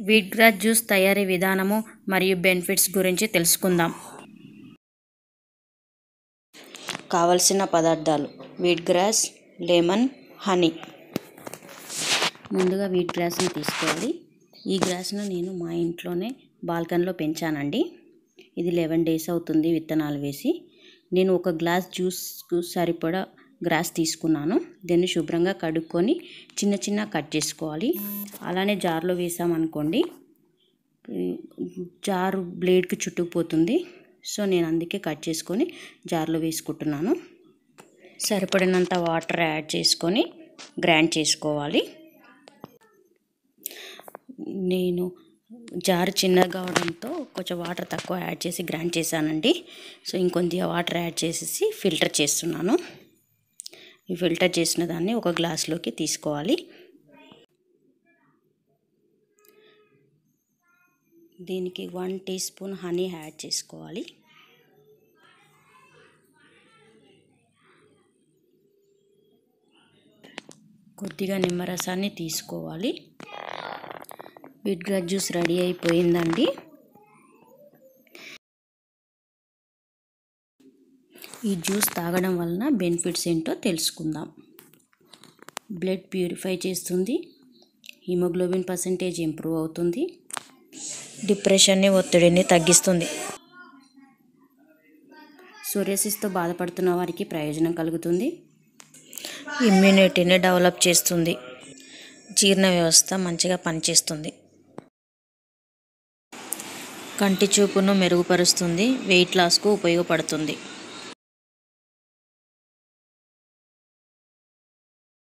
Wheat grass juice తయారీ విధానము మరియు బెనిఫిట్స్ గురించి తెలుసుకుందాం. కావలసిన పదార్థాలు: వీట్ గ్రాస్, లెమన్, హనీ. ముందుగా వీట్ గ్రాస్ని తీసుకోవాలి. ఈ గ్రాస్ను నేను మా ఇంట్లోనే బాల్కనీలో పెంచానండి. ఇది 11 days అవుతుంది విత్తనాలు వేసి. నేను ఒక గ్లాస్ జ్యూస్కు సరిపడా గ్రాస్ తీసుకున్నాను. దీన్ని శుభ్రంగా కడుక్కొని చిన్న చిన్న కట్ చేసుకోవాలి. అలానే జార్లో వేసామనుకోండి జారు బ్లేడ్కి చుట్టుకుపోతుంది. సో నేను అందుకే కట్ చేసుకొని జార్లో వేసుకుంటున్నాను. సరిపడినంత వాటర్ యాడ్ చేసుకొని గ్రైండ్ చేసుకోవాలి. నేను జార్ చిన్నగా కావడంతో కొంచెం వాటర్ తక్కువ యాడ్ చేసి గ్రైండ్ చేశానండి. సో ఇంకొంచెం వాటర్ యాడ్ చేసేసి ఫిల్టర్ చేస్తున్నాను. ఈ ఫిల్టర్ చేసిన దాన్ని ఒక గ్లాస్లోకి తీసుకోవాలి. దీనికి 1 teaspoon హనీ యాడ్ చేసుకోవాలి. కొద్దిగా నిమ్మరసాన్ని తీసుకోవాలి. వీట్ గ్రాస్ జ్యూస్ రెడీ అయిపోయిందండి. ఈ జ్యూస్ తాగడం వలన బెనిఫిట్స్ ఏంటో తెలుసుకుందాం. బ్లడ్ ప్యూరిఫై చేస్తుంది, హిమోగ్లోబిన్ పర్సెంటేజ్ ఇంప్రూవ్ అవుతుంది, డిప్రెషన్ని ఒత్తిడిని తగ్గిస్తుంది, సోరియాసిస్తో బాధపడుతున్న వారికి ప్రయోజనం కలుగుతుంది, ఇమ్యూనిటీని డెవలప్ చేస్తుంది, జీర్ణ వ్యవస్థ మంచిగా పనిచేస్తుంది, కంటి చూపును మెరుగుపరుస్తుంది, వెయిట్ లాస్కు ఉపయోగపడుతుంది.